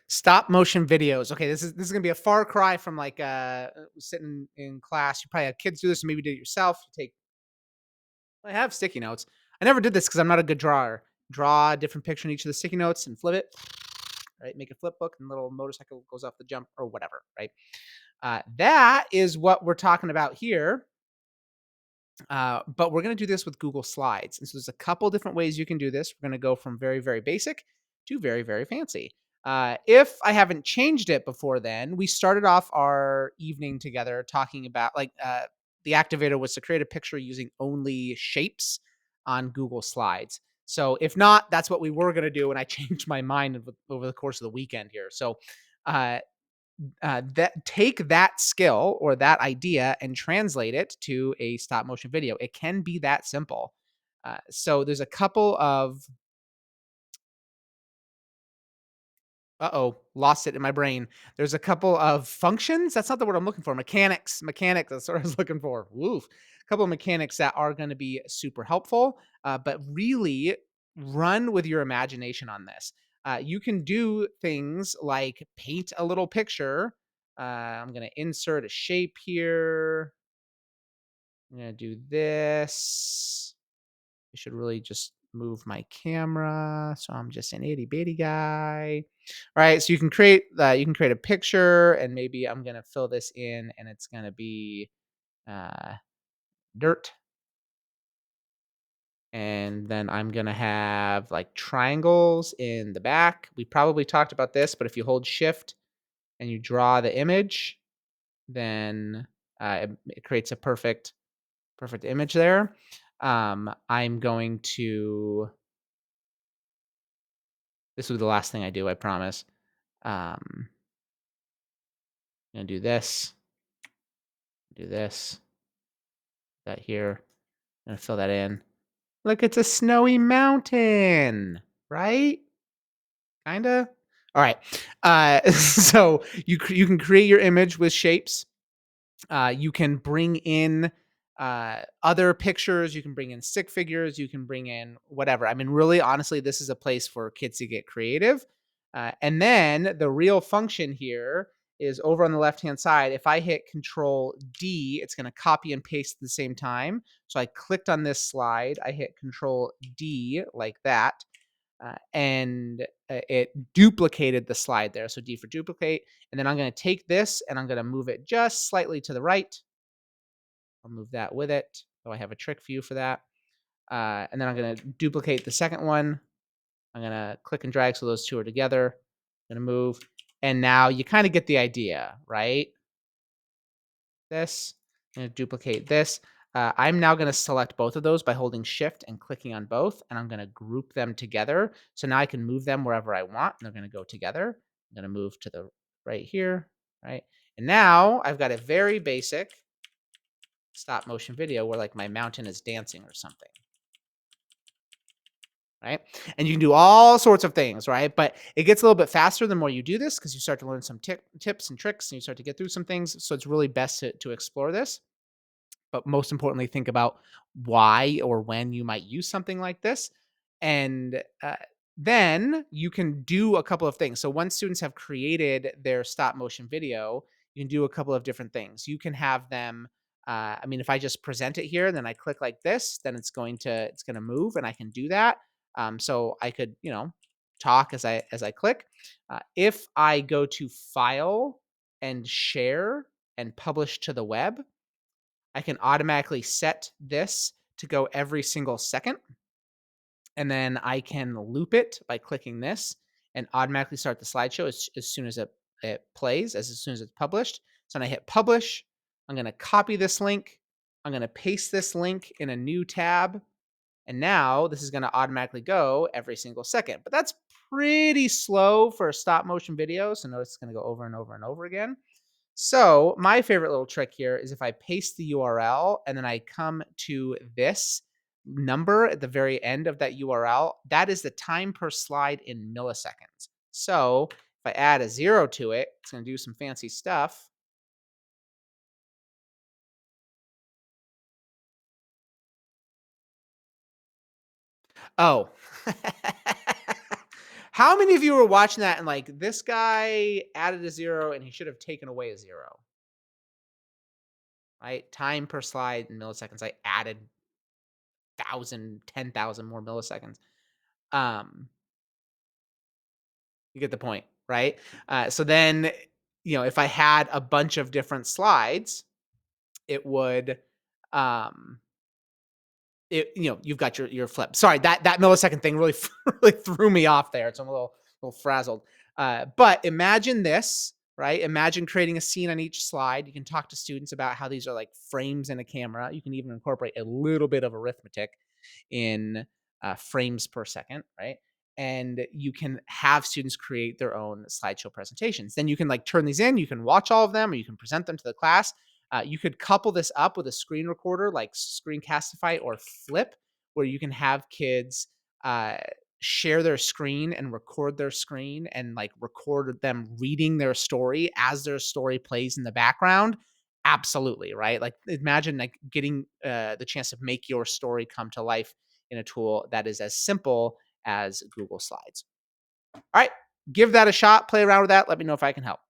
Stop motion videos. Okay, this is gonna be a far cry from like sitting in class. You probably had kids do this, or maybe you did it yourself. You take I have sticky notes. I never did this because I'm not a good drawer. Draw a different picture in each of the sticky notes and flip it. Right, make a flip book, and the little motorcycle goes off the jump or whatever. Right, that is what we're talking about here. But we're going to do this with Google Slides. And so there's a couple different ways you can do this. We're going to go from very, very basic to very, very fancy. If I haven't changed it before then, we started off our evening together talking about the activator was to create a picture using only shapes on Google Slides. So if not, that's what we were going to do. And I changed my mind over the course of the weekend here. So uh, that take that skill or that idea and translate it to a stop motion video. It can be that simple. So there's a couple of lost it in my brain. There's a couple of functions. That's not the word I'm looking for. Mechanics. That's what I was looking for. Woof. A couple of mechanics that are going to be super helpful. But really run with your imagination on this. You can do things like paint a little picture. I'm going to insert a shape here. I'm going to do this. I should really just move my camera, so I'm just an itty bitty guy. All right, so you can create a picture, and maybe I'm gonna fill this in, and it's gonna be uh, dirt, and then I'm gonna have like triangles in the back. We probably talked about this, but if you hold Shift and you draw the image, then it creates a perfect image there. I'm going to This will be the last thing I do, I promise. I'm gonna do this, that here. I'm gonna fill that in. Look, it's a snowy mountain, right? Kinda. All right. So you can create your image with shapes. You can bring in other pictures. You can bring in stick figures. You can bring in whatever. I mean, really, honestly, this is a place for kids to get creative. And then the real function here is over on the left-hand side. If I hit Control D, it's going to copy and paste at the same time. So I clicked on this slide. I hit Control D like that. And it duplicated the slide there. So D for duplicate. And then I'm going to take this and I'm going to move it just slightly to the right. I'll move that with it. So I have a trick for you for that. And then I'm going to duplicate the second one. I'm going to click and drag so those two are together. I'm going to move. And now you kind of get the idea, right? This. I'm going to duplicate this. I'm now going to select both of those by holding Shift and clicking on both, and I'm going to group them together. So now I can move them wherever I want, and they're going to go together. I'm going to move to the right here, right? And now I've got a very basic stop motion video where like my mountain is dancing or something, right? And you can do all sorts of things, right? But it gets a little bit faster the more you do this because you start to learn some tips and tricks and you start to get through some things. So it's really best to explore this. But most importantly, think about why or when you might use something like this. And then you can do a couple of things. So once students have created their stop motion video, you can do a couple of different things. You can have them, I mean, if I just present it here, then I click like this, then it's going to move, and I can do that. So I could, talk as I click. If I go to File and Share and Publish to the web, I can automatically set this to go every single second. And then I can loop it by clicking this and automatically start the slideshow as soon as it plays, as soon as it's published. So when I hit publish, I'm going to copy this link. I'm going to paste this link in a new tab. And now this is going to automatically go every single second. But that's pretty slow for a stop motion video. So notice it's going to go over and over and over again. So my favorite little trick here is if I paste the URL and then I come to this number at the very end of that URL, that is the time per slide in milliseconds. So if I add a 0 to it, it's going to do some fancy stuff. Oh, How many of you were watching that and like, this guy added a 0 and he should have taken away a 0, right? Time per slide in milliseconds. I added 1,000, 10,000 more milliseconds. Um, you get the point, right? So then, if I had a bunch of different slides, it would, um, you've got your flip. Sorry, that millisecond thing really really threw me off there. So I'm a little frazzled. But imagine this, right? Imagine creating a scene on each slide. You can talk to students about how these are like frames in a camera. You can even incorporate a little bit of arithmetic in frames per second, right? And you can have students create their own slideshow presentations. Then you can like turn these in. You can watch all of them, or you can present them to the class. You could couple this up with a screen recorder like Screencastify or Flip, where you can have kids uh, share their screen and record their screen and like record them reading their story as their story plays in the background. Absolutely, right? Like imagine like getting the chance to make your story come to life in a tool that is as simple as Google Slides. All right, give that a shot. Play around with that. Let me know if I can help.